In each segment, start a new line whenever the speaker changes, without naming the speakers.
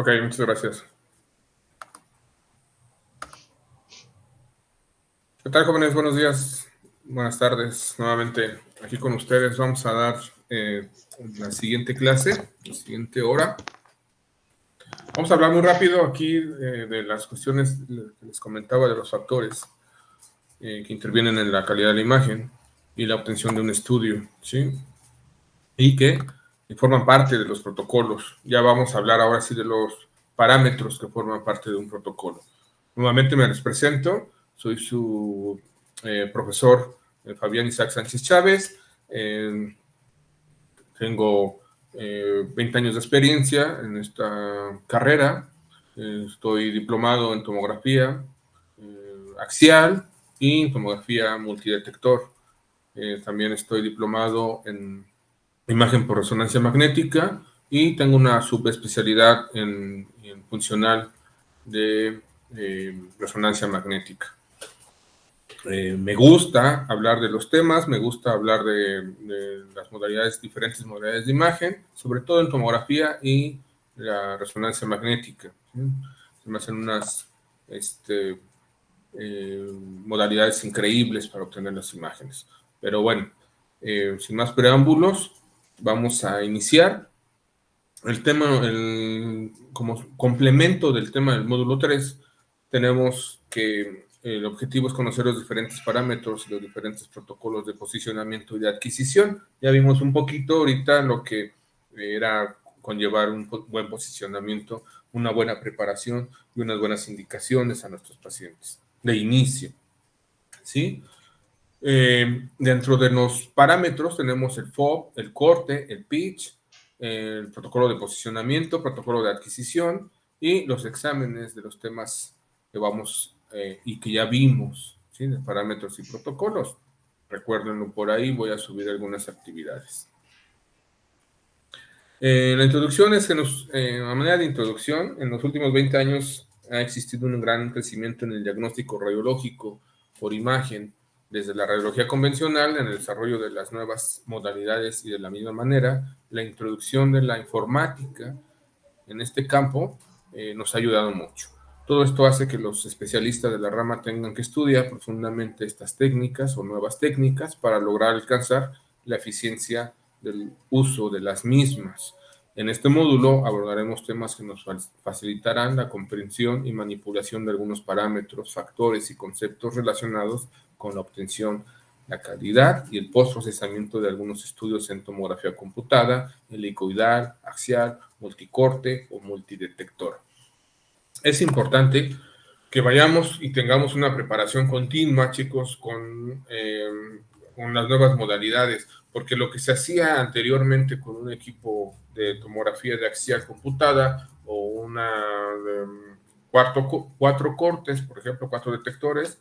Ok, muchas gracias. ¿Qué tal, jóvenes? Buenos días, buenas tardes. Nuevamente aquí con ustedes vamos a dar la siguiente clase, la siguiente hora. Vamos a hablar muy rápido aquí de las cuestiones que les comentaba de los factores que intervienen en la calidad de la imagen y la obtención de un estudio, ¿sí? Y que forman parte de los protocolos. Ya vamos a hablar ahora sí de los parámetros que forman parte de un protocolo. Nuevamente me les presento, soy su profesor Fabián Isaac Sánchez Chávez, tengo 20 años de experiencia en esta carrera, estoy diplomado en tomografía axial y en tomografía multidetector. También estoy diplomado en imagen por resonancia magnética y tengo una subespecialidad en funcional de resonancia magnética. Me gusta hablar de los temas, me gusta hablar de las modalidades, diferentes modalidades de imagen, sobre todo en tomografía y la resonancia magnética. ¿Sí? Se me hacen unas modalidades increíbles para obtener las imágenes. Pero bueno, sin más preámbulos, vamos a iniciar. El tema, como complemento del tema del módulo 3, tenemos que el objetivo es conocer los diferentes parámetros y los diferentes protocolos de posicionamiento y de adquisición. Ya vimos un poquito ahorita lo que era conllevar un buen posicionamiento, una buena preparación y unas buenas indicaciones a nuestros pacientes de inicio, ¿sí? Dentro de los parámetros tenemos el FOB, el corte, el pitch, el protocolo de posicionamiento, protocolo de adquisición y los exámenes de los temas que vamos y que ya vimos, ¿sí? De parámetros y protocolos. Recuérdenlo por ahí, voy a subir algunas actividades. La introducción es que a manera de introducción, en los últimos 20 años ha existido un gran crecimiento en el diagnóstico radiológico por imagen, desde la radiología convencional, en el desarrollo de las nuevas modalidades y de la misma manera, la introducción de la informática en este campo nos ha ayudado mucho. Todo esto hace que los especialistas de la rama tengan que estudiar profundamente estas técnicas o nuevas técnicas para lograr alcanzar la eficiencia del uso de las mismas. En este módulo abordaremos temas que nos facilitarán la comprensión y manipulación de algunos parámetros, factores y conceptos relacionados con la obtención, la calidad y el postprocesamiento de algunos estudios en tomografía computada, helicoidal, axial, multicorte o multidetector. Es importante que vayamos y tengamos una preparación continua, chicos, con las nuevas modalidades, porque lo que se hacía anteriormente con un equipo de tomografía de axial computada o una cuatro cortes, por ejemplo, 4 detectores,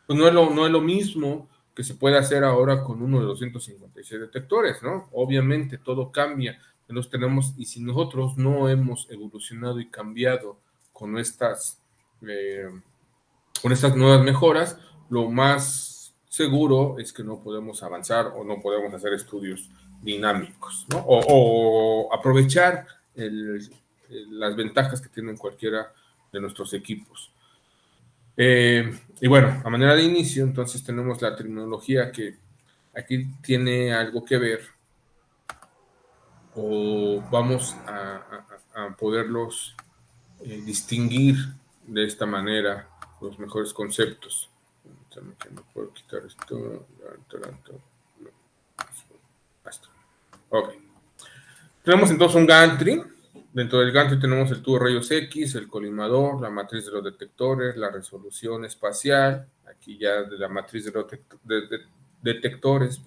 pues no es lo mismo que se puede hacer ahora con uno de 256 detectores, ¿no? Obviamente todo cambia, nos tenemos, y si nosotros no hemos evolucionado y cambiado con estas nuevas mejoras, lo más seguro es que no podemos avanzar o no podemos hacer estudios dinámicos, ¿no? O aprovechar las ventajas que tienen cualquiera de nuestros equipos. Y bueno, a manera de inicio, entonces tenemos la terminología que aquí tiene algo que ver, o vamos a poderlos distinguir de esta manera los mejores conceptos. Que no puedo quitar esto. Ok. Tenemos entonces un gantry. Dentro del gantry tenemos el tubo de rayos X, el colimador, la matriz de los detectores, la resolución espacial. Aquí ya de la matriz de los detectores,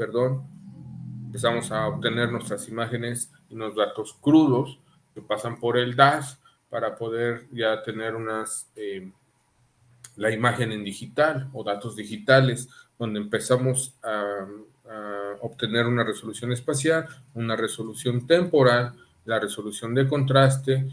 empezamos a obtener nuestras imágenes y unos datos crudos que pasan por el DAS para poder ya tener la imagen en digital o datos digitales, donde empezamos a obtener una resolución espacial, una resolución temporal, la resolución de contraste.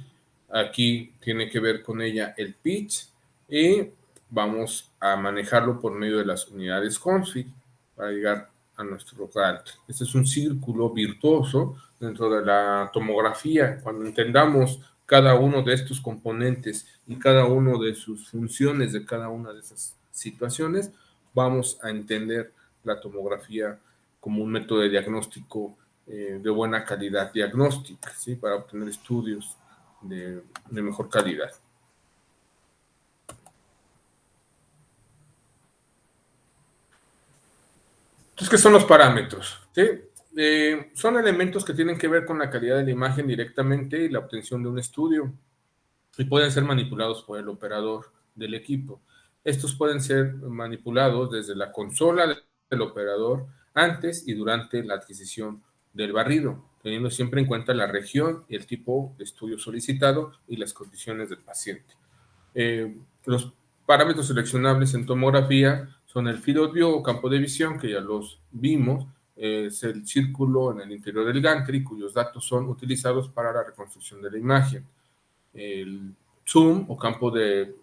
Aquí tiene que ver con ella el pitch y vamos a manejarlo por medio de las unidades config para llegar a nuestro gantry. Este es un círculo virtuoso dentro de la tomografía. Cuando entendamos cada uno de estos componentes y cada uno de sus funciones de cada una de esas situaciones, vamos a entender la tomografía como un método de diagnóstico de buena calidad diagnóstica, ¿sí? Para obtener estudios de mejor calidad. Entonces, ¿qué son los parámetros? ¿Sí? Son elementos que tienen que ver con la calidad de la imagen directamente y la obtención de un estudio y pueden ser manipulados por el operador del equipo. Estos pueden ser manipulados desde la consola del operador antes y durante la adquisición del barrido, teniendo siempre en cuenta la región y el tipo de estudio solicitado y las condiciones del paciente. Los parámetros seleccionables en tomografía son el field of view o campo de visión, que ya los vimos, es el círculo en el interior del gantry, cuyos datos son utilizados para la reconstrucción de la imagen. El zoom o campo de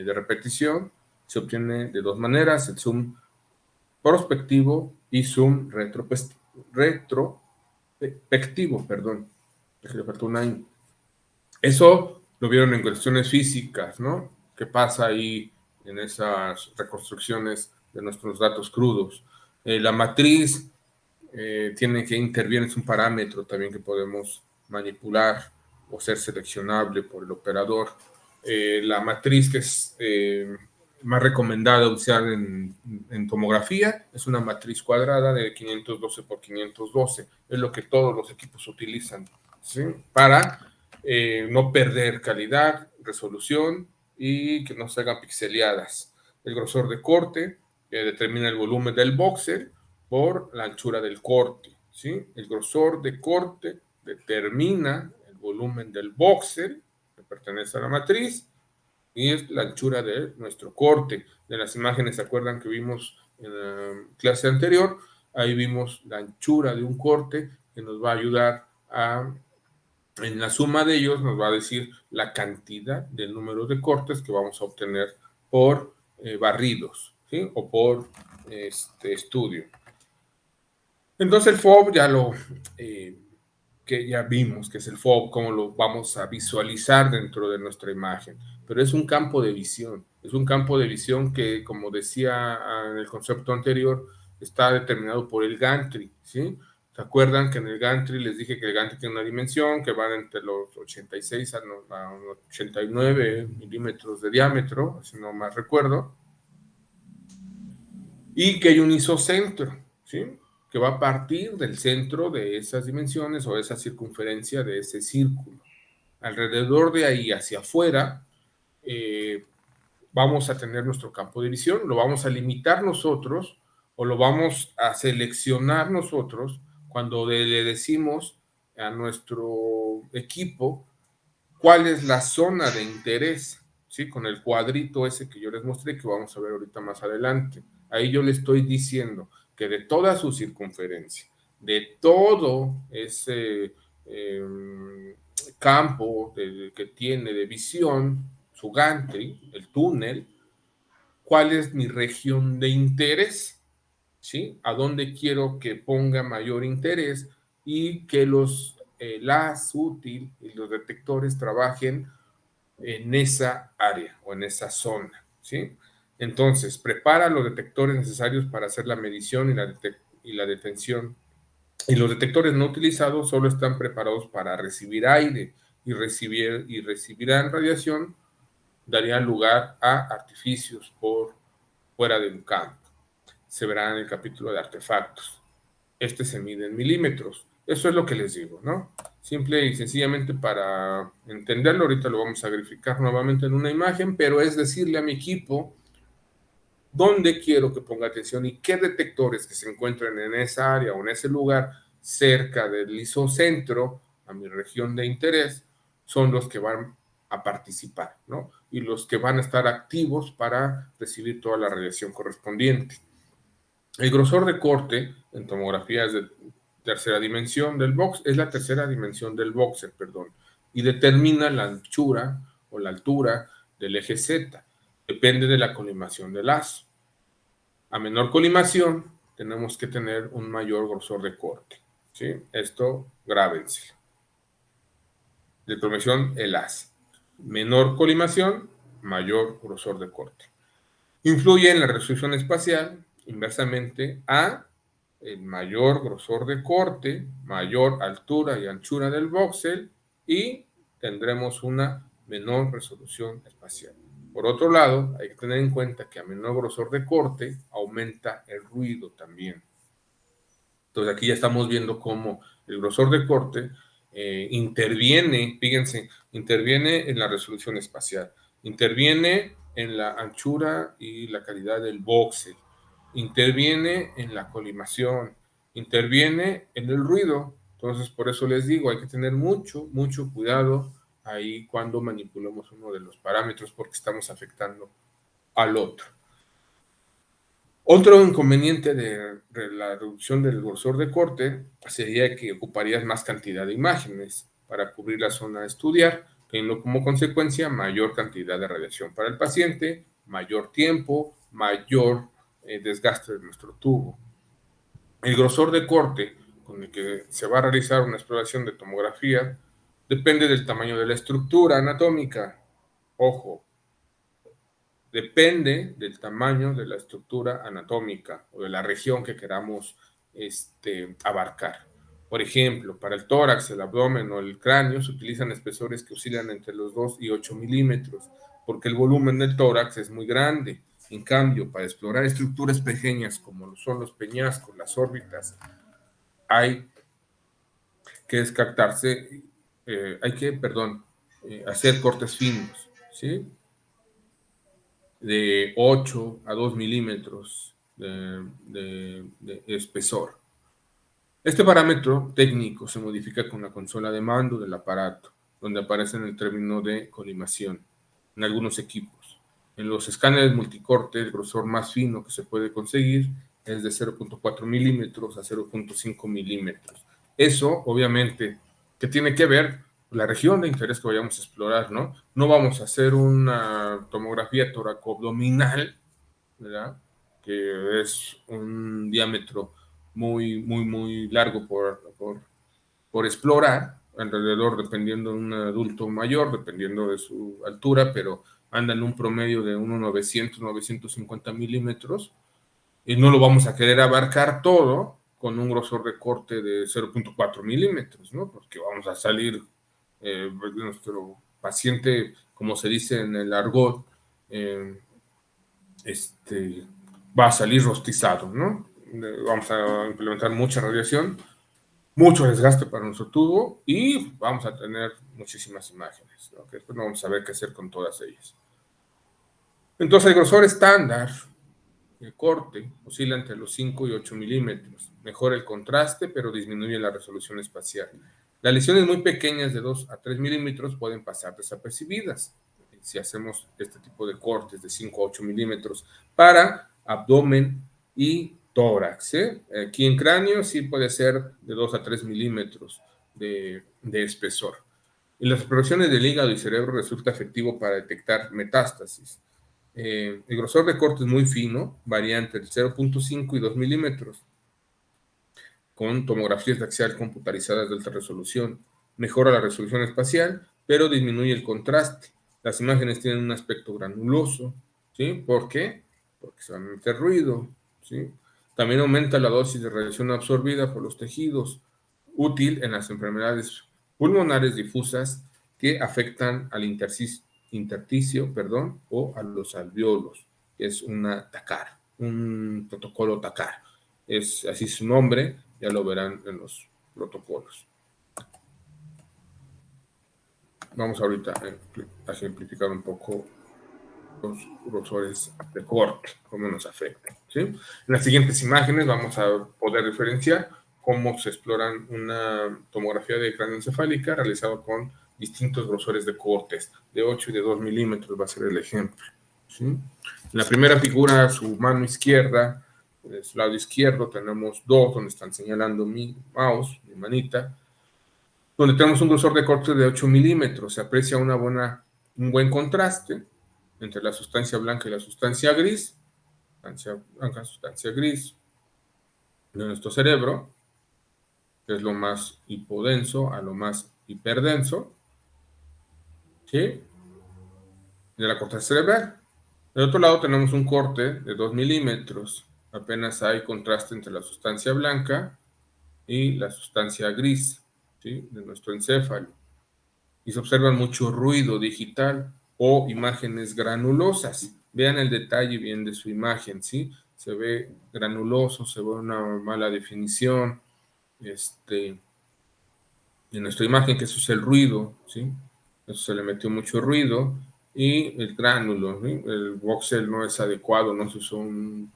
repetición se obtiene de dos maneras, el zoom prospectivo y zoom retrospectivo, perdón. Le faltó una I. Eso lo vieron en cuestiones físicas, ¿no? ¿Qué pasa ahí en esas reconstrucciones de nuestros datos crudos? La matriz tiene que intervenir, es un parámetro también que podemos manipular o ser seleccionable por el operador. La matriz que es más recomendada usar en tomografía es una matriz cuadrada de 512 por 512. Es lo que todos los equipos utilizan, ¿sí? Para no perder calidad, resolución y que no se hagan pixeleadas. El grosor de corte determina el volumen del voxel por la anchura del corte, ¿sí? El grosor de corte determina el volumen del voxel que pertenece a la matriz y es la anchura de nuestro corte. De las imágenes, ¿se acuerdan que vimos en la clase anterior? Ahí vimos la anchura de un corte que nos va a ayudar en la suma de ellos nos va a decir la cantidad del número de cortes que vamos a obtener por barridos, ¿sí? O por estudio. Entonces el FOB que ya vimos, que es el FOB, cómo lo vamos a visualizar dentro de nuestra imagen, pero es un campo de visión, es un campo de visión que, como decía en el concepto anterior, está determinado por el gantry, ¿sí? ¿Se acuerdan que en el gantry les dije que el gantry tiene una dimensión que va entre los 86 a 89 milímetros de diámetro, si no más recuerdo, y que hay un isocentro, ¿sí? Que va a partir del centro de esas dimensiones o esa circunferencia de ese círculo. Alrededor de ahí hacia afuera vamos a tener nuestro campo de visión, lo vamos a limitar nosotros o lo vamos a seleccionar nosotros cuando le decimos a nuestro equipo cuál es la zona de interés, ¿sí? Con el cuadrito ese que yo les mostré, que vamos a ver ahorita más adelante. Ahí yo le estoy diciendo que de toda su circunferencia, de todo ese campo que tiene de visión, su gantry, el túnel, cuál es mi región de interés, ¿sí? A dónde quiero que ponga mayor interés y que los las útil y los detectores trabajen en esa área o en esa zona, ¿sí? Entonces, prepara los detectores necesarios para hacer la medición y la detención. Y los detectores no utilizados solo están preparados para recibir aire y recibirán radiación, darían lugar a artificios por fuera de un campo. Se verá en el capítulo de artefactos. Este se mide en milímetros. Eso es lo que les digo, ¿no? Simple y sencillamente para entenderlo, ahorita lo vamos a verificar nuevamente en una imagen, pero es decirle a mi equipo dónde quiero que ponga atención y qué detectores que se encuentren en esa área o en ese lugar cerca del isocentro, a mi región de interés, son los que van a participar, ¿no? Y los que van a estar activos para recibir toda la radiación correspondiente. El grosor de corte en tomografía es de tercera dimensión del box, es la tercera dimensión del boxer, perdón, y determina la anchura o la altura del eje Z. Depende de la colimación del lazo. A menor colimación, tenemos que tener un mayor grosor de corte, ¿sí? Esto grábenselo. de colimación, el haz. Menor colimación, mayor grosor de corte. Influye en la resolución espacial, inversamente, a el mayor grosor de corte, mayor altura y anchura del voxel, y tendremos una menor resolución espacial. Por otro lado, hay que tener en cuenta que a menor grosor de corte aumenta el ruido también. Entonces aquí ya estamos viendo cómo el grosor de corte interviene, fíjense, interviene en la resolución espacial, interviene en la anchura y la calidad del voxel, interviene en la colimación, interviene en el ruido. Entonces, por eso les digo, hay que tener mucho, mucho cuidado ahí cuando manipulamos uno de los parámetros porque estamos afectando al otro. Otro inconveniente de la reducción del grosor de corte sería que ocuparías más cantidad de imágenes para cubrir la zona a estudiar, teniendo como consecuencia mayor cantidad de radiación para el paciente, mayor tiempo, mayor desgaste de nuestro tubo. El grosor de corte con el que se va a realizar una exploración de tomografía depende del tamaño de la estructura anatómica. Ojo, depende del tamaño de la estructura anatómica o de la región que queramos abarcar. Por ejemplo, para el tórax, el abdomen o el cráneo se utilizan espesores que oscilan entre los 2 y 8 milímetros, porque el volumen del tórax es muy grande. En cambio, para explorar estructuras pequeñas como lo son los peñascos, las órbitas, hay que descartarse, hacer cortes finos, ¿sí? De 8 a 2 milímetros de espesor. Este parámetro técnico se modifica con la consola de mando del aparato, donde aparece en el término de colimación en algunos equipos. En los escáneres multicorte, el grosor más fino que se puede conseguir es de 0.4 milímetros a 0.5 milímetros. Eso, obviamente, que tiene que ver con la región de interés que vayamos a explorar, ¿no? No vamos a hacer una tomografía toracoabdominal, ¿verdad? Que es un diámetro muy, muy, muy largo por explorar, alrededor, dependiendo de un adulto mayor, dependiendo de su altura, pero anda en un promedio de unos 900, 950 milímetros, y no lo vamos a querer abarcar todo con un grosor de corte de 0.4 milímetros, ¿no? Porque vamos a salir, nuestro paciente, como se dice en el argot, eh, va a salir rostizado, ¿no? Vamos a implementar mucha radiación, mucho desgaste para nuestro tubo y vamos a tener muchísimas imágenes, ¿no? Que después no vamos a saber qué hacer con todas ellas. Entonces, el grosor estándar de corte oscila entre los 5 y 8 milímetros. Mejora el contraste, pero disminuye la resolución espacial. Las lesiones muy pequeñas de 2 a 3 milímetros pueden pasar desapercibidas si hacemos este tipo de cortes de 5 a 8 milímetros para abdomen y tórax. Aquí en cráneo sí puede ser de 2 a 3 milímetros de espesor. En las exploraciones del hígado y cerebro resulta efectivo para detectar metástasis. El grosor de corte es muy fino, varía entre el 0.5 y 2 milímetros, con tomografías de axial computarizadas de alta resolución. Mejora la resolución espacial, pero disminuye el contraste. Las imágenes tienen un aspecto granuloso, ¿sí? ¿Por qué? Porque se va a meter ruido, ¿sí? También aumenta la dosis de radiación absorbida por los tejidos, útil en las enfermedades pulmonares difusas que afectan al intersticio, o a los alveolos, que es una TACAR, un protocolo TACAR. Es así su nombre, ya lo verán en los protocolos. Vamos ahorita a ejemplificar un poco los grosores de corte, cómo nos afectan, ¿sí? En las siguientes imágenes vamos a poder diferenciar cómo se exploran una tomografía de craneoencefálica realizada con distintos grosores de cortes, de 8 y de 2 milímetros va a ser el ejemplo, ¿sí? En la primera figura, su mano izquierda, de su lado izquierdo, tenemos dos donde están señalando mi mouse, mi manita, donde tenemos un grosor de corte de 8 milímetros. Se aprecia un buen contraste entre la sustancia blanca y la sustancia gris, sustancia blanca, sustancia gris de nuestro cerebro, que es lo más hipodenso a lo más hiperdenso, ¿sí? De la corteza cerebral. Del otro lado tenemos un corte de 2 milímetros. Apenas hay contraste entre la sustancia blanca y la sustancia gris, ¿sí? De nuestro encéfalo. Y se observa mucho ruido digital o imágenes granulosas. Vean el detalle bien de su imagen, ¿sí? Se ve granuloso, se ve una mala definición, en nuestra imagen, que eso es el ruido, ¿sí? Eso se le metió mucho ruido y el gránulo, ¿sí? El voxel no es adecuado, no se usó un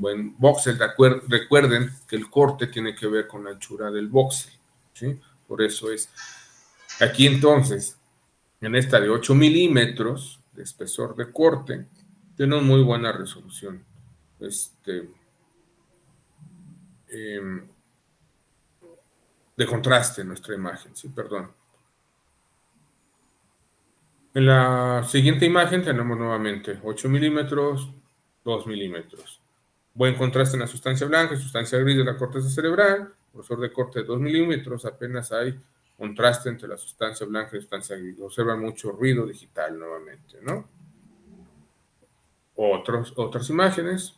buen voxel. Recuerden que el corte tiene que ver con la anchura del voxel, ¿sí? Por eso es. Aquí entonces, en esta de 8 milímetros de espesor de corte, tiene una muy buena resolución. Eh, de contraste en nuestra imagen, sí, perdón. En la siguiente imagen tenemos nuevamente 8 milímetros, 2 milímetros. Buen contraste en la sustancia blanca y sustancia gris de la corteza cerebral. Grosor de corte de 2 milímetros. Apenas hay contraste entre la sustancia blanca y la sustancia gris. Observan mucho ruido digital nuevamente, ¿no? Otras imágenes.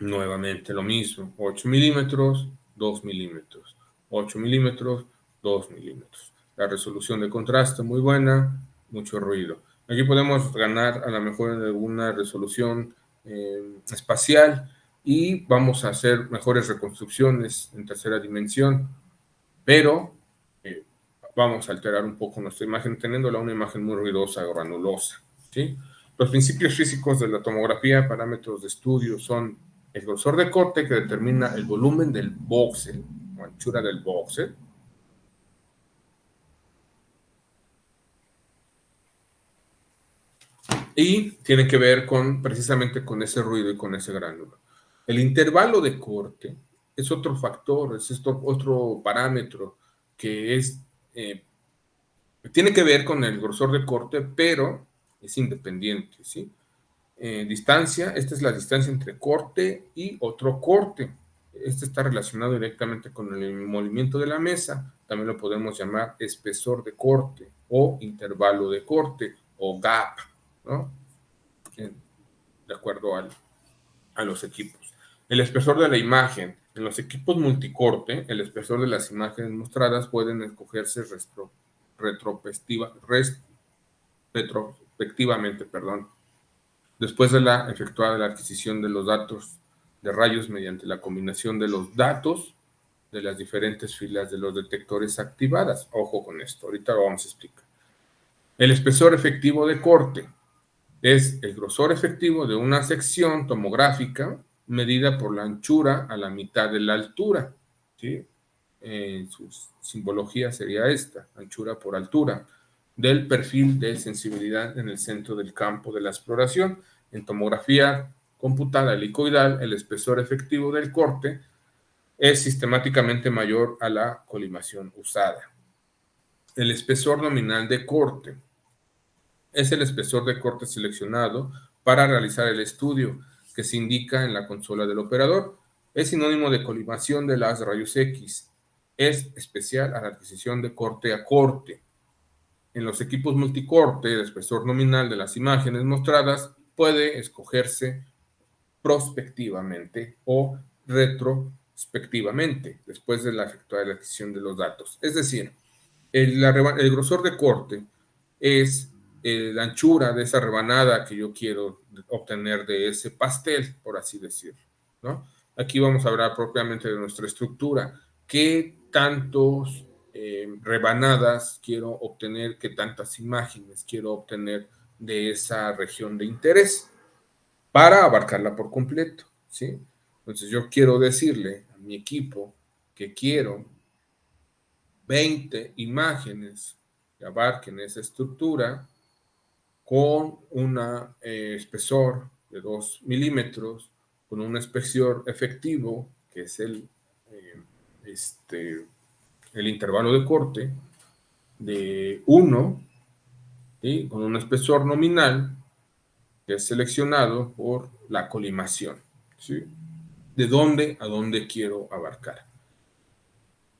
Nuevamente lo mismo. 8 milímetros, 2 milímetros. 8 milímetros, 2 milímetros. La resolución de contraste muy buena, mucho ruido. Aquí podemos ganar a lo mejor en alguna resolución espacial y vamos a hacer mejores reconstrucciones en tercera dimensión, pero eh, vamos a alterar un poco nuestra imagen teniéndola una imagen muy ruidosa o granulosa, ¿sí? Los principios físicos de la tomografía, parámetros de estudio son el grosor de corte, que determina el volumen del voxel o anchura del voxel, y tiene que ver precisamente con ese ruido y con ese gránulo. El intervalo de corte es otro factor, es otro parámetro que tiene que ver con el grosor de corte, pero es independiente, ¿sí? Distancia, esta es la distancia entre corte y otro corte. Este está relacionado directamente con el movimiento de la mesa. También lo podemos llamar espesor de corte o intervalo de corte o gap, ¿no? De acuerdo a los equipos. El espesor de la imagen. En los equipos multicorte, el espesor de las imágenes mostradas pueden escogerse retrospectivamente, perdón, después de la efectuada la adquisición de los datos de rayos mediante la combinación de los datos de las diferentes filas de los detectores activadas. Ojo con esto, ahorita lo vamos a explicar. El espesor efectivo de corte es el grosor efectivo de una sección tomográfica medida por la anchura a la mitad de la altura, ¿sí? Su simbología sería esta, anchura por altura, del perfil de sensibilidad en el centro del campo de la exploración. En tomografía computada helicoidal, el espesor efectivo del corte es sistemáticamente mayor a la colimación usada. El espesor nominal de corte es el espesor de corte seleccionado para realizar el estudio, que se indica en la consola del operador. Es sinónimo de colimación de las rayos X. Es especial a la adquisición de corte a corte. En los equipos multicorte, el espesor nominal de las imágenes mostradas puede escogerse prospectivamente o retrospectivamente después de la efectuada la adquisición de los datos. Es decir, el grosor de corte es la anchura de esa rebanada que yo quiero obtener de ese pastel, por así decirlo, ¿no? Aquí vamos a hablar propiamente de nuestra estructura. ¿Qué tantos rebanadas quiero obtener? ¿Qué tantas imágenes quiero obtener de esa región de interés para abarcarla por completo? ¿Sí? Entonces yo quiero decirle a mi equipo que quiero 20 imágenes que abarquen esa estructura con un espesor de 2 milímetros, con un espesor efectivo, que es eh, este, el intervalo de corte, de 1, ¿sí? Con un espesor nominal, que es seleccionado por la colimación, ¿sí? De dónde a dónde quiero abarcar.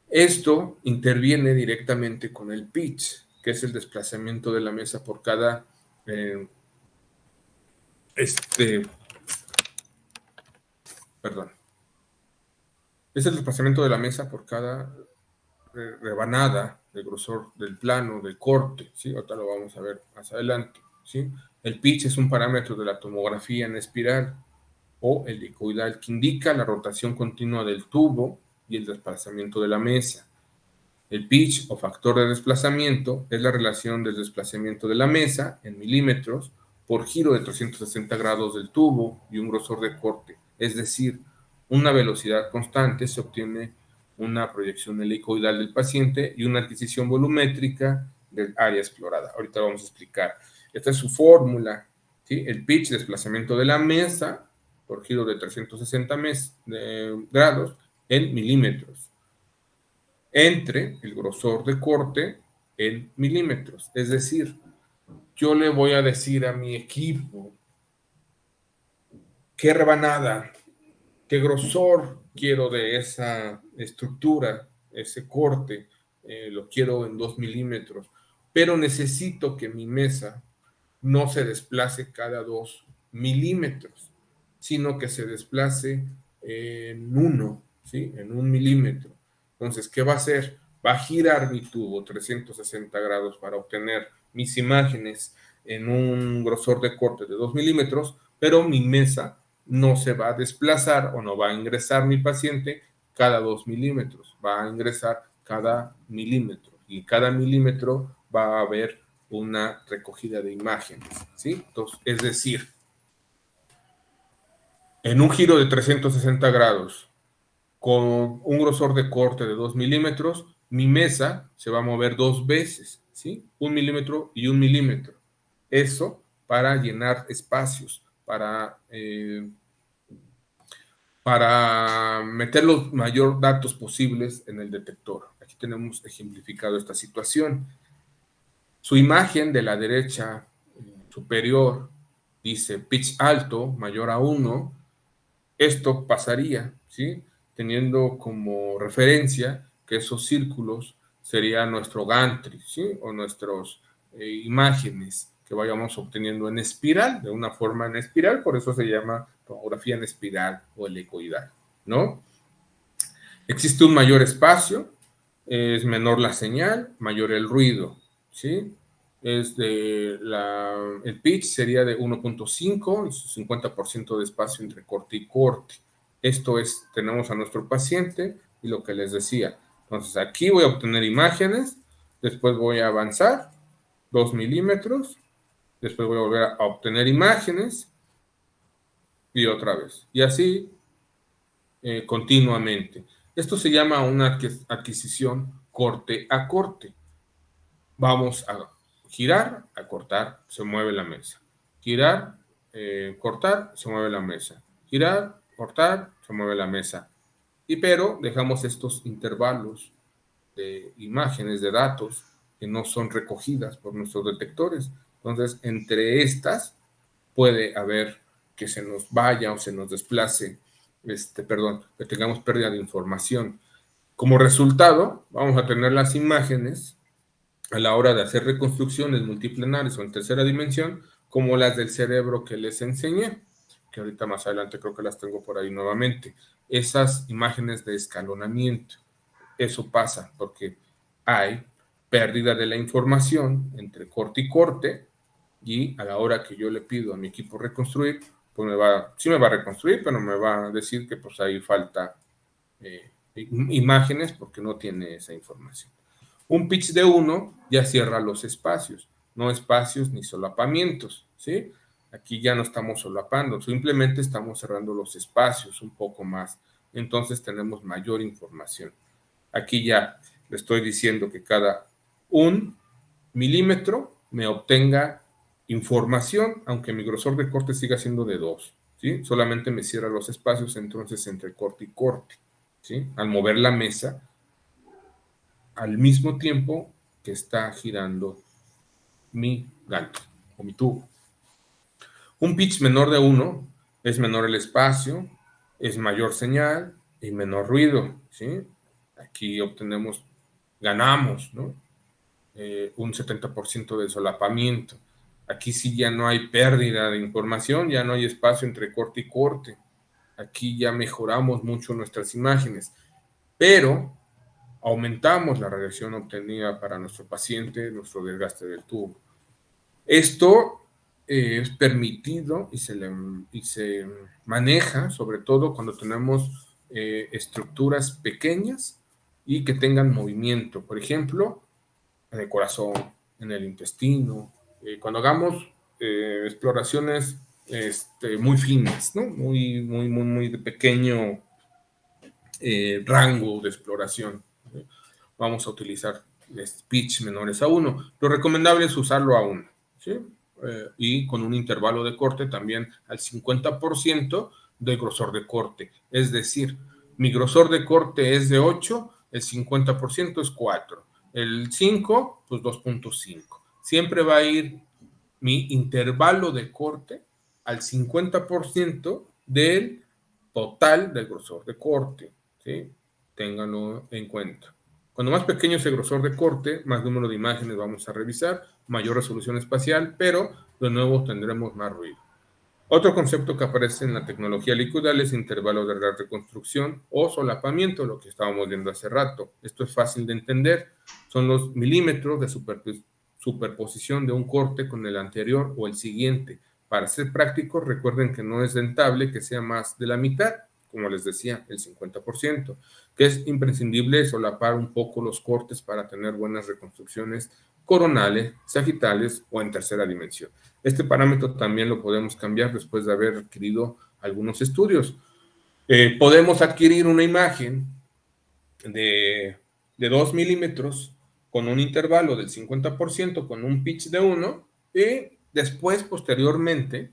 Esto interviene directamente con el pitch, que es el desplazamiento de la mesa por cada perdón, es el desplazamiento de la mesa por cada rebanada de grosor del plano, del corte, ¿sí? Ahorita lo vamos a ver más adelante, ¿sí? El pitch es un parámetro de la tomografía en espiral o helicoidal que indica la rotación continua del tubo y el desplazamiento de la mesa. El pitch o factor de desplazamiento es la relación del desplazamiento de la mesa en milímetros por giro de 360 grados del tubo y un grosor de corte, es decir, una velocidad constante se obtiene una proyección helicoidal del paciente y una adquisición volumétrica del área explorada. Ahorita vamos a explicar. Esta es su fórmula, ¿sí? El pitch, desplazamiento de la mesa por giro de 360 grados en milímetros entre el grosor de corte en milímetros. Es decir, yo le voy a decir a mi equipo qué rebanada, qué grosor quiero de esa estructura, ese corte, lo quiero en 2 milímetros, pero necesito que mi mesa no se desplace cada 2 milímetros, sino que se desplace en 1, ¿sí? En 1 milímetro. Entonces, ¿qué va a hacer? Va a girar mi tubo 360 grados para obtener mis imágenes en un grosor de corte de 2 milímetros, pero mi mesa no se va a desplazar o no va a ingresar mi paciente cada 2 milímetros, va a ingresar cada milímetro y cada milímetro va a haber una recogida de imágenes, ¿sí? Entonces, es decir, en un giro de 360 grados con un grosor de corte de 2 milímetros, mi mesa se va a mover 2 veces, ¿sí? 1 milímetro y 1 milímetro. Eso para llenar espacios, para meter los mayor datos posibles en el detector. Aquí tenemos ejemplificado esta situación. Su imagen de la derecha superior dice pitch alto mayor a 1. Esto pasaría, ¿sí? Teniendo como referencia que esos círculos serían nuestro gantry, ¿sí? O nuestras imágenes que vayamos obteniendo en espiral, de una forma en espiral, por eso se llama tomografía en espiral o helicoidal, ¿no? Existe un mayor espacio, es menor la señal, mayor el ruido, ¿sí? El pitch sería de 1.5, 50% de espacio entre corte y corte. Esto es, tenemos a nuestro paciente y lo que les decía. Entonces aquí voy a obtener imágenes, después voy a avanzar 2 milímetros, después voy a volver a obtener imágenes y otra vez. Y así continuamente. Esto se llama una adquisición corte a corte. Vamos a girar, a cortar, se mueve la mesa. Girar, cortar, se mueve la mesa. Girar, cortar, se mueve la mesa. Pero dejamos estos intervalos de imágenes, de datos, que no son recogidas por nuestros detectores. Entonces, entre estas puede haber que se nos vaya o se nos desplace, que tengamos pérdida de información. Como resultado, vamos a tener las imágenes a la hora de hacer reconstrucciones multiplenares o en tercera dimensión, como las del cerebro que les enseñé, que ahorita más adelante creo que las tengo por ahí nuevamente. Esas imágenes de escalonamiento, eso pasa porque hay pérdida de la información entre corte y corte, y a la hora que yo le pido a mi equipo reconstruir, pues sí me va a reconstruir, pero me va a decir que pues ahí falta imágenes porque no tiene esa información. Un pitch de 1 ya cierra los espacios, no espacios ni solapamientos, ¿sí? Aquí ya no estamos solapando, simplemente estamos cerrando los espacios un poco más. Entonces tenemos mayor información. Aquí ya le estoy diciendo que cada 1 milímetro me obtenga información, aunque mi grosor de corte siga siendo de 2, ¿sí? Solamente me cierra los espacios entonces entre corte y corte, ¿sí? Al mover la mesa al mismo tiempo que está girando mi gancho o mi tubo. Un pitch menor de 1 es menor el espacio, es mayor señal y menor ruido, ¿sí? Aquí ganamos, ¿no? un 70% de solapamiento. Aquí sí ya no hay pérdida de información, ya no hay espacio entre corte y corte. Aquí ya mejoramos mucho nuestras imágenes, pero aumentamos la radiación obtenida para nuestro paciente, nuestro desgaste del tubo. Esto es permitido y se maneja sobre todo cuando tenemos estructuras pequeñas y que tengan movimiento. Por ejemplo, en el corazón, en el intestino, cuando hagamos exploraciones muy finas, ¿no? Muy de pequeño rango de exploración. Vamos a utilizar pitch menores a 1. Lo recomendable es usarlo a 1, ¿sí? Y con un intervalo de corte también al 50% del grosor de corte. Es decir, mi grosor de corte es de 8, el 50% es 4. El 5, pues 2.5. Siempre va a ir mi intervalo de corte al 50% del total del grosor de corte, ¿sí? Ténganlo en cuenta. Cuando más pequeño es el grosor de corte, más número de imágenes vamos a revisar, mayor resolución espacial, pero de nuevo tendremos más ruido. Otro concepto que aparece en la tecnología liquidal es intervalo de reconstrucción o solapamiento, lo que estábamos viendo hace rato. Esto es fácil de entender. Son los milímetros de superposición de un corte con el anterior o el siguiente. Para ser prácticos, recuerden que no es rentable que sea más de la mitad, como les decía, el 50%, que es imprescindible solapar un poco los cortes para tener buenas reconstrucciones coronales, sagitales o en tercera dimensión. Este parámetro también lo podemos cambiar después de haber adquirido algunos estudios. Podemos adquirir una imagen de 2 milímetros con un intervalo del 50% con un pitch de 1 y después, posteriormente,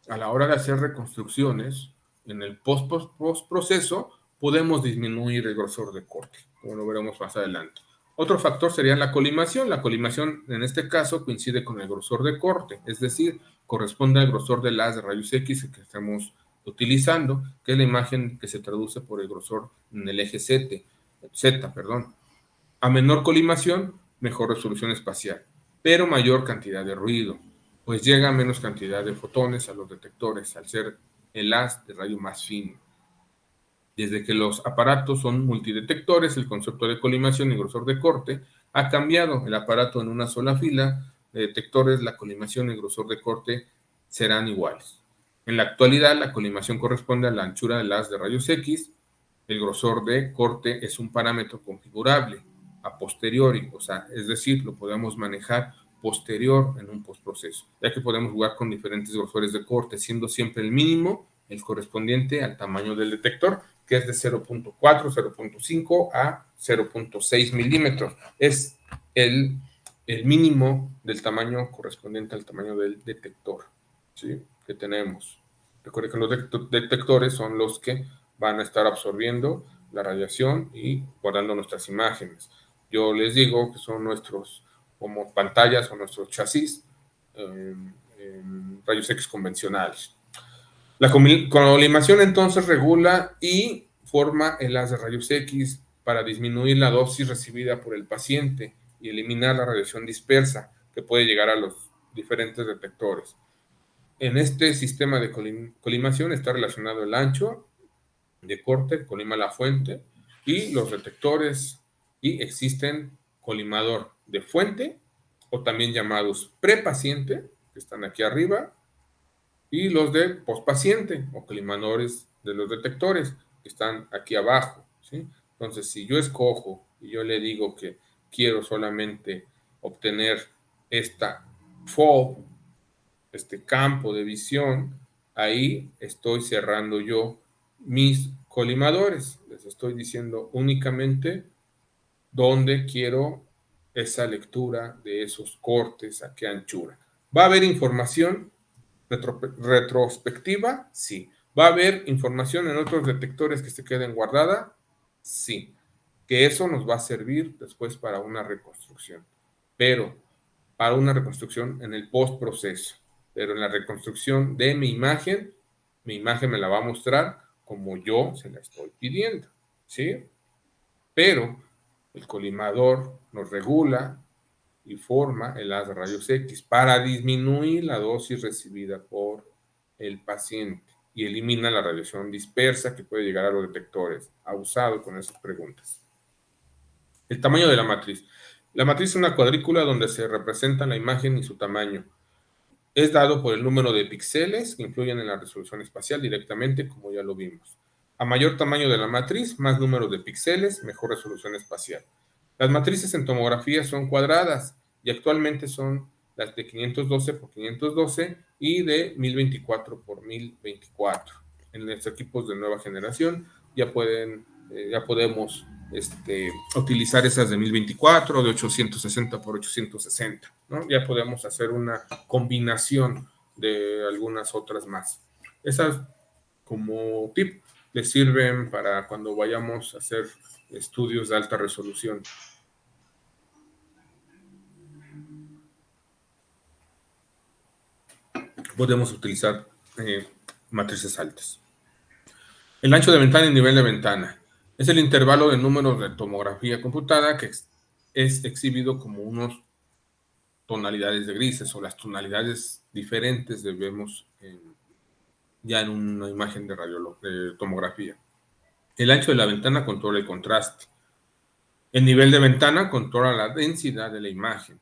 a la hora de hacer reconstrucciones, en el post-proceso, podemos disminuir el grosor de corte, como lo veremos más adelante. Otro factor sería la colimación. La colimación, en este caso, coincide con el grosor de corte, es decir, corresponde al grosor del haz de rayos X que estamos utilizando, que es la imagen que se traduce por el grosor en el eje Z. A menor colimación, mejor resolución espacial, pero mayor cantidad de ruido, pues llega menos cantidad de fotones a los detectores al ser el haz de rayo más fino. Desde que los aparatos son multidetectores, el concepto de colimación y grosor de corte ha cambiado. El aparato en una sola fila de detectores, la colimación y el grosor de corte serán iguales. En la actualidad, la colimación corresponde a la anchura del haz de rayos X. El grosor de corte es un parámetro configurable a posteriori, o sea, es decir, lo podemos manejar posterior en un postproceso, ya que podemos jugar con diferentes grosores de corte, siendo siempre el mínimo el correspondiente al tamaño del detector, que es de 0.4, 0.5 a 0.6 milímetros. Es el mínimo del tamaño correspondiente al tamaño del detector, ¿sí? Que tenemos. Recuerden que los detectores son los que van a estar absorbiendo la radiación y guardando nuestras imágenes. Yo les digo que son nuestros como pantallas o nuestros chasis en rayos X convencionales. La colimación entonces regula y forma el haz de rayos X para disminuir la dosis recibida por el paciente y eliminar la radiación dispersa que puede llegar a los diferentes detectores. En este sistema de colimación está relacionado el ancho de corte, colima la fuente, y los detectores, y existen colimador de fuente, o también llamados prepaciente, que están aquí arriba, y los de pospaciente, o colimadores de los detectores, que están aquí abajo, ¿sí? Entonces, si yo escojo y yo le digo que quiero solamente obtener esta FOV, este campo de visión, ahí estoy cerrando yo mis colimadores. Les estoy diciendo únicamente dónde quiero esa lectura de esos cortes, a qué anchura. ¿Va a haber información retrospectiva? Sí. ¿Va a haber información en otros detectores que se queden guardada? Sí. Que eso nos va a servir después para una reconstrucción. Pero para una reconstrucción en el postproceso. Pero en la reconstrucción de mi imagen me la va a mostrar como yo se la estoy pidiendo, ¿sí? Pero el colimador nos regula y forma el haz de rayos X para disminuir la dosis recibida por el paciente y elimina la radiación dispersa que puede llegar a los detectores. Abusado con esas preguntas. El tamaño de la matriz. La matriz es una cuadrícula donde se representa la imagen y su tamaño. Es dado por el número de píxeles que influyen en la resolución espacial directamente, como ya lo vimos. A mayor tamaño de la matriz, más número de píxeles, mejor resolución espacial. Las matrices en tomografía son cuadradas y actualmente son las de 512 por 512 y de 1024 por 1024. En los equipos de nueva generación ya podemos utilizar esas de 1024, de 860 por 860, ¿no? Ya podemos hacer una combinación de algunas otras más. Esas, como tip, les sirven para cuando vayamos a hacer estudios de alta resolución. Podemos utilizar matrices altas. El ancho de ventana y nivel de ventana es el intervalo de números de tomografía computada que es exhibido como unos tonalidades de grises o las tonalidades diferentes que vemos ya en una imagen de tomografía. El ancho de la ventana controla el contraste. El nivel de ventana controla la densidad de la imagen.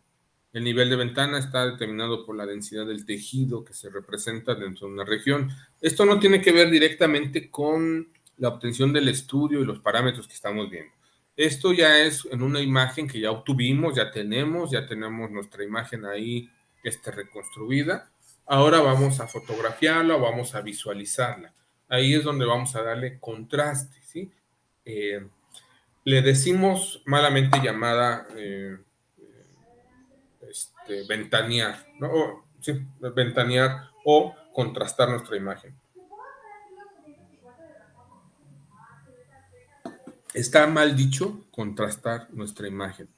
El nivel de ventana está determinado por la densidad del tejido que se representa dentro de una región. Esto no tiene que ver directamente con la obtención del estudio y los parámetros que estamos viendo. Esto ya es en una imagen que ya obtuvimos, ya tenemos nuestra imagen ahí reconstruida. Ahora vamos a fotografiarla o vamos a visualizarla. Ahí es donde vamos a darle contraste, ¿sí? Le decimos malamente llamada ventanear, ¿no? Sí, ventanear o contrastar nuestra imagen. Está mal dicho contrastar nuestra imagen.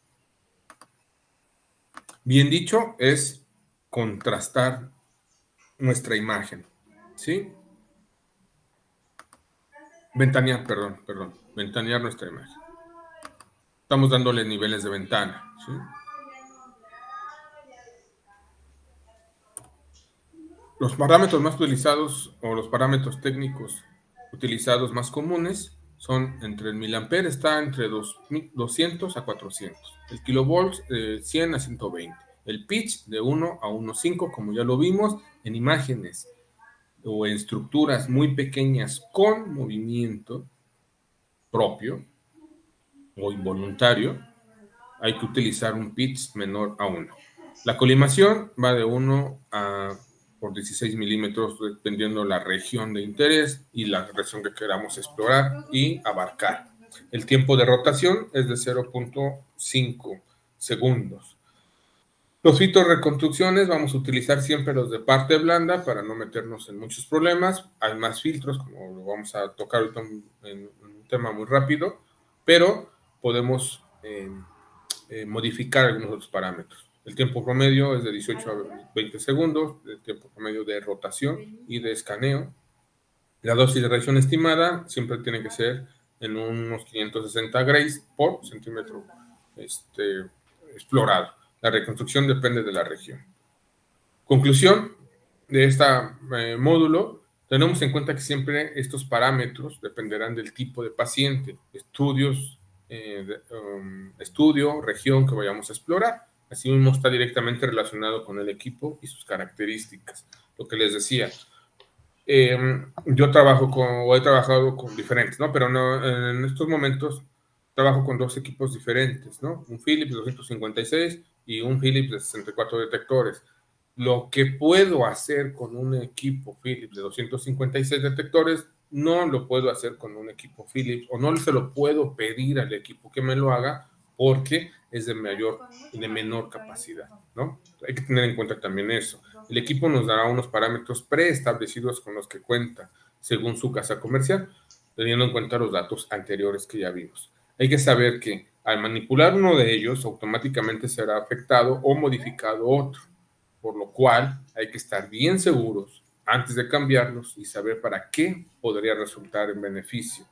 Bien dicho es contrastar nuestra imagen, ¿sí? Ventanear, perdón, ventanear nuestra imagen. Estamos dándole niveles de ventana, ¿sí? Los parámetros más utilizados o los parámetros técnicos utilizados más comunes son entre el miliampere, está entre 200 a 400, el kilovolts de 100 a 120, el pitch de 1 a 1.5, como ya lo vimos en imágenes o en estructuras muy pequeñas con movimiento propio o involuntario, hay que utilizar un pitch menor a 1. La colimación va de 1 a por 16 milímetros, dependiendo la región de interés y la región que queramos explorar y abarcar. El tiempo de rotación es de 0.5 segundos. Los filtros de reconstrucciones vamos a utilizar siempre los de parte blanda para no meternos en muchos problemas. Hay más filtros, como lo vamos a tocar ahorita en un tema muy rápido, pero podemos modificar algunos otros parámetros. El tiempo promedio es de 18 a 20 segundos, el tiempo promedio de rotación y de escaneo. La dosis de radiación estimada siempre tiene que ser en unos 560 grays por centímetro explorado. La reconstrucción depende de la región. Conclusión de este módulo, tenemos en cuenta que siempre estos parámetros dependerán del tipo de paciente, estudio, región que vayamos a explorar. Asimismo, está directamente relacionado con el equipo y sus características. Lo que les decía, yo he trabajado con diferentes, ¿no? Pero no, en estos momentos trabajo con dos equipos diferentes, ¿no? Un Philips 256 y un Philips de 64 detectores. Lo que puedo hacer con un equipo Philips de 256 detectores, no lo puedo hacer con un equipo Philips, o no se lo puedo pedir al equipo que me lo haga porque es de menor capacidad, ¿no? Hay que tener en cuenta también eso. El equipo nos dará unos parámetros preestablecidos con los que cuenta según su casa comercial, teniendo en cuenta los datos anteriores que ya vimos. Hay que saber que al manipular uno de ellos, automáticamente será afectado o modificado otro, por lo cual hay que estar bien seguros antes de cambiarlos y saber para qué podría resultar en beneficio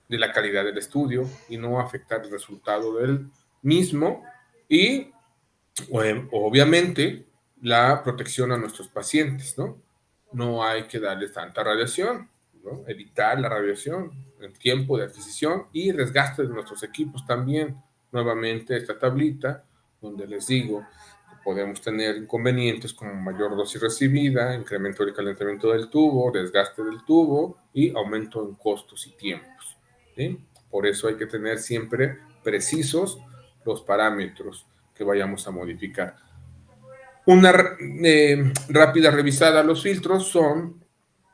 de la calidad del estudio y no afectar el resultado del mismo y Obviamente, la protección a nuestros pacientes, ¿no? No hay que darles tanta radiación, ¿no? Evitar la radiación, el tiempo de adquisición y desgaste de nuestros equipos también. Nuevamente, esta tablita donde les digo que podemos tener inconvenientes como mayor dosis recibida, incremento del calentamiento del tubo, desgaste del tubo y aumento en costos y tiempos, ¿sí? Por eso hay que tener siempre precisos los parámetros que vayamos a modificar. Una rápida revisada a los filtros son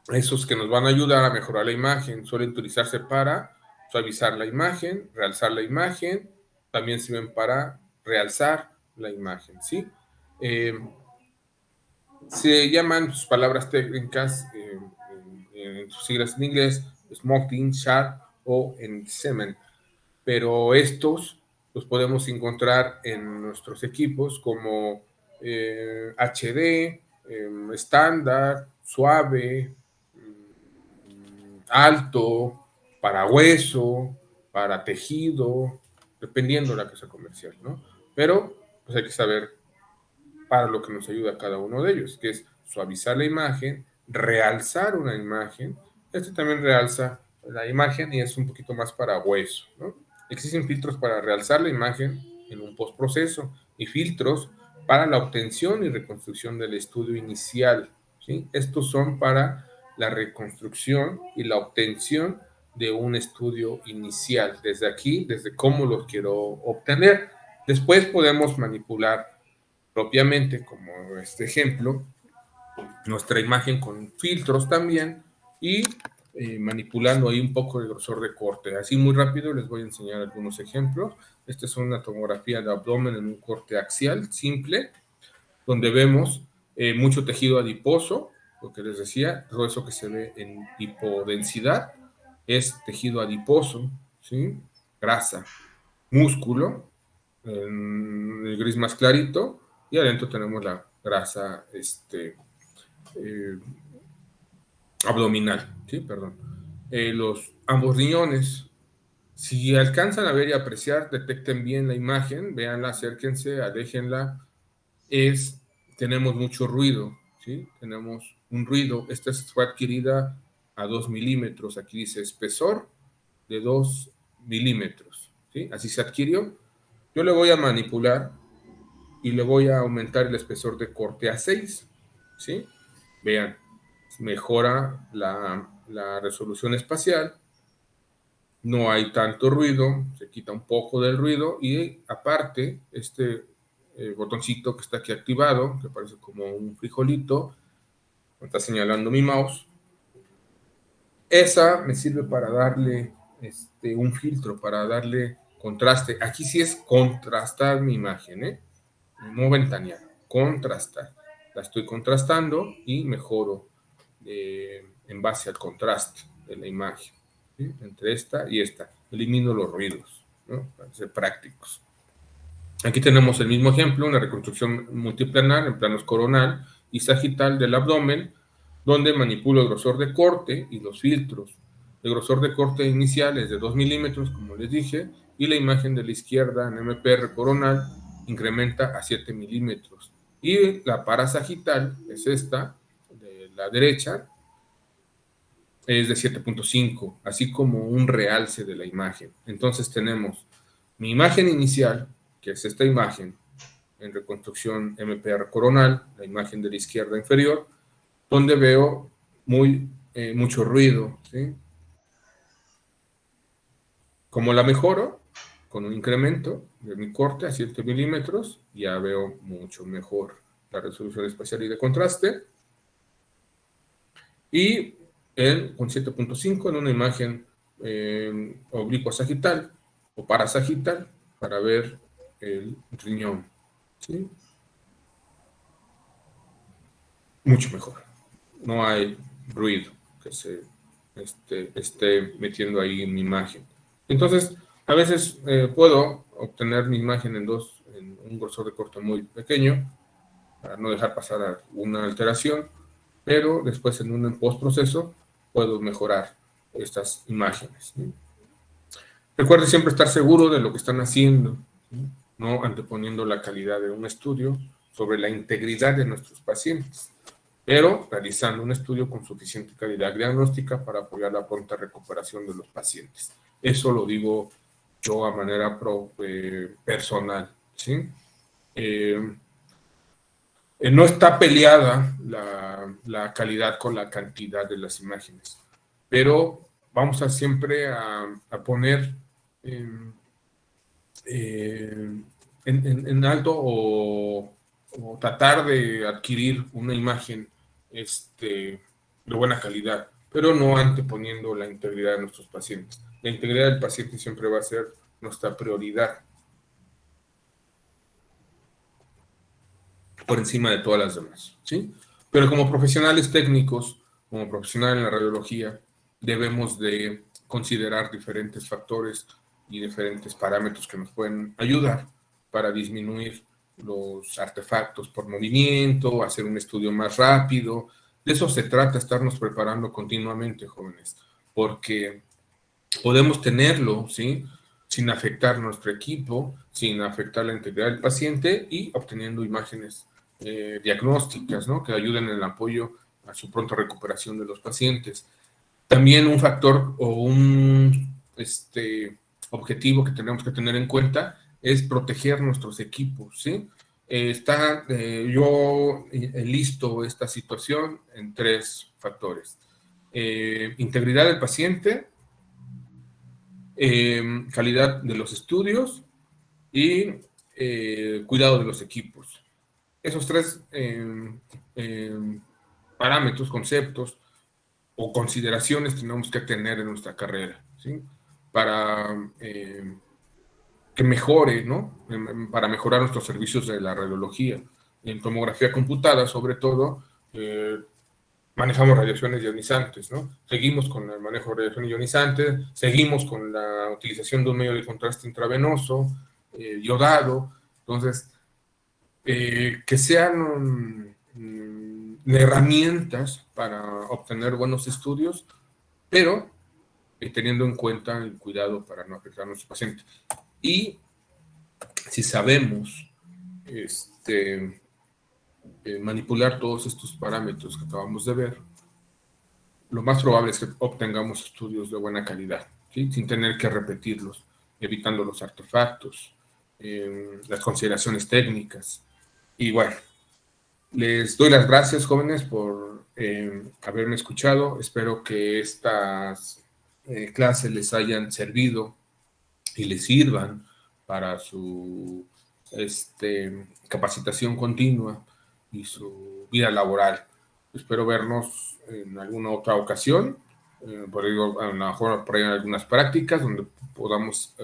esos que nos van a ayudar a mejorar la imagen. Suelen utilizarse para suavizar la imagen, realzar la imagen, también sirven para realzar la imagen, ¿sí? Se llaman sus palabras técnicas en sus siglas en inglés, smoking, sharp o en cement, pero estos los podemos encontrar en nuestros equipos como HD, estándar, suave, alto, para hueso, para tejido, dependiendo de la casa comercial, ¿no? Pero pues hay que saber para lo que nos ayuda cada uno de ellos, que es suavizar la imagen, realzar una imagen. Este también realza la imagen y es un poquito más para hueso, ¿no? Existen filtros para realzar la imagen en un postproceso y filtros para la obtención y reconstrucción del estudio inicial, ¿sí? Estos son para la reconstrucción y la obtención de un estudio inicial. Desde aquí, desde cómo lo quiero obtener. Después podemos manipular propiamente, como este ejemplo, nuestra imagen con filtros también y manipulando ahí un poco el grosor de corte. Así muy rápido les voy a enseñar algunos ejemplos. Esta es una tomografía de abdomen en un corte axial simple, donde vemos mucho tejido adiposo, lo que les decía, todo eso que se ve en hipodensidad es tejido adiposo, ¿sí? Grasa, músculo, en el gris más clarito, y adentro tenemos la grasa eh, abdominal, ¿sí? Perdón. Ambos riñones, si alcanzan a ver y apreciar, detecten bien la imagen, véanla, acérquense, aléjenla, tenemos mucho ruido, ¿sí? Tenemos un ruido, esta fue adquirida a 2 milímetros, aquí dice espesor de 2 milímetros, ¿sí? Así se adquirió. Yo le voy a manipular y le voy a aumentar el espesor de corte a 6, ¿sí? Vean, mejora la resolución espacial, no hay tanto ruido, se quita un poco del ruido y aparte este botoncito que está aquí activado, que parece como un frijolito, me está señalando mi mouse, esa me sirve para darle un filtro, para darle contraste. Aquí sí es contrastar mi imagen, no ventanear, contrastar. La estoy contrastando y mejoro en base al contraste de la imagen, ¿sí? Entre esta y esta. Elimino los ruidos, ¿no? Para ser prácticos. Aquí tenemos el mismo ejemplo, una reconstrucción multiplanar en planos coronal y sagital del abdomen, donde manipulo el grosor de corte y los filtros. El grosor de corte inicial es de 2 milímetros, como les dije, y la imagen de la izquierda en MPR coronal incrementa a 7 milímetros. Y la parasagital es esta, de la derecha, es de 7.5, así como un realce de la imagen. Entonces tenemos mi imagen inicial, que es esta imagen, en reconstrucción MPR coronal, la imagen de la izquierda inferior, donde veo mucho ruido, ¿sí? Como la mejoro, con un incremento de mi corte a 7 milímetros, ya veo mucho mejor la resolución espacial y de contraste. Y con 7.5 en una imagen oblicua sagital o parasagital para ver el riñón, ¿sí? Mucho mejor. No hay ruido que se esté metiendo ahí en mi imagen. Entonces, a veces puedo obtener mi imagen en un grosor de corte muy pequeño para no dejar pasar una alteración, pero después en un postproceso puedo mejorar estas imágenes, ¿sí? Recuerde siempre estar seguro de lo que están haciendo, ¿sí? no anteponiendo la calidad de un estudio sobre la integridad de nuestros pacientes, pero realizando un estudio con suficiente calidad diagnóstica para apoyar la pronta recuperación de los pacientes. Eso lo digo yo a manera personal, ¿sí? Eh, no está peleada calidad con la cantidad de las imágenes, pero vamos a siempre a poner eh, en alto o tratar de adquirir una imagen de buena calidad, pero no anteponiendo la integridad de nuestros pacientes. La integridad del paciente siempre va a ser nuestra prioridad por encima de todas las demás, ¿sí? Pero como profesionales técnicos, como profesionales en la radiología, debemos de considerar diferentes factores y diferentes parámetros que nos pueden ayudar para disminuir los artefactos por movimiento, hacer un estudio más rápido. De eso se trata, estarnos preparando continuamente, jóvenes, porque podemos tenerlo, ¿sí? Sin afectar nuestro equipo, sin afectar la integridad del paciente y obteniendo imágenes diagnósticas, ¿no? Que ayuden en el apoyo a su pronta recuperación de los pacientes. También un factor o un objetivo que tenemos que tener en cuenta es proteger nuestros equipos, ¿sí? Yo listo esta situación en tres factores. Integridad del paciente, calidad de los estudios y cuidado de los equipos. Esos tres parámetros, conceptos o consideraciones tenemos que tener en nuestra carrera, ¿sí? Para que mejore, ¿no? Para mejorar nuestros servicios de la radiología. En tomografía computada, sobre todo, manejamos radiaciones ionizantes, ¿no? Seguimos con el manejo de radiaciones ionizantes, seguimos con la utilización de un medio de contraste intravenoso, yodado. Entonces, que sean herramientas para obtener buenos estudios, pero teniendo en cuenta el cuidado para no afectar a nuestros pacientes. Y si sabemos manipular todos estos parámetros que acabamos de ver, lo más probable es que obtengamos estudios de buena calidad, ¿sí? Sin tener que repetirlos, evitando los artefactos, las consideraciones técnicas. Y bueno, les doy las gracias, jóvenes, por haberme escuchado. Espero que estas clases les hayan servido y les sirvan para su capacitación continua y su vida laboral. Espero vernos en alguna otra ocasión, por ello, a lo mejor por ahí en algunas prácticas donde podamos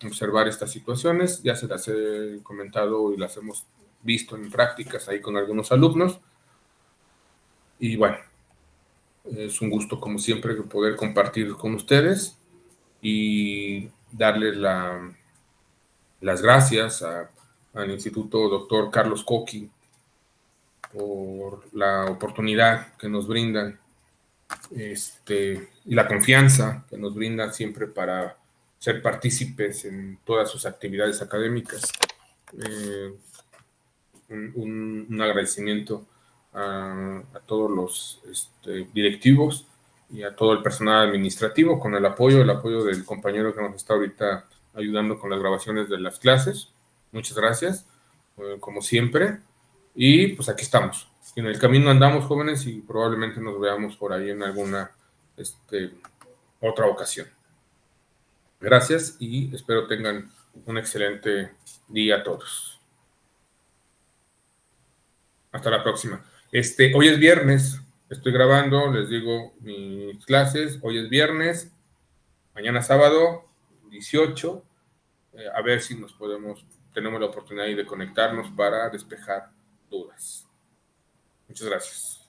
observar estas situaciones. Ya se las he comentado y las hemos visto en prácticas ahí con algunos alumnos. Y bueno, es un gusto como siempre poder compartir con ustedes y darles las gracias al Instituto Dr. Carlos Coqui por la oportunidad que nos brindan y la confianza que nos brindan siempre para ser partícipes en todas sus actividades académicas. Un agradecimiento a todos los directivos y a todo el personal administrativo con el apoyo del compañero que nos está ahorita ayudando con las grabaciones de las clases. Muchas gracias, como siempre. Y pues aquí estamos. En el camino andamos, jóvenes, y probablemente nos veamos por ahí en alguna otra ocasión. Gracias y espero tengan un excelente día a todos. Hasta la próxima. Hoy es viernes, estoy grabando, les digo mis clases, hoy es viernes, mañana sábado, 18, a ver si tenemos la oportunidad de conectarnos para despejar dudas. Muchas gracias.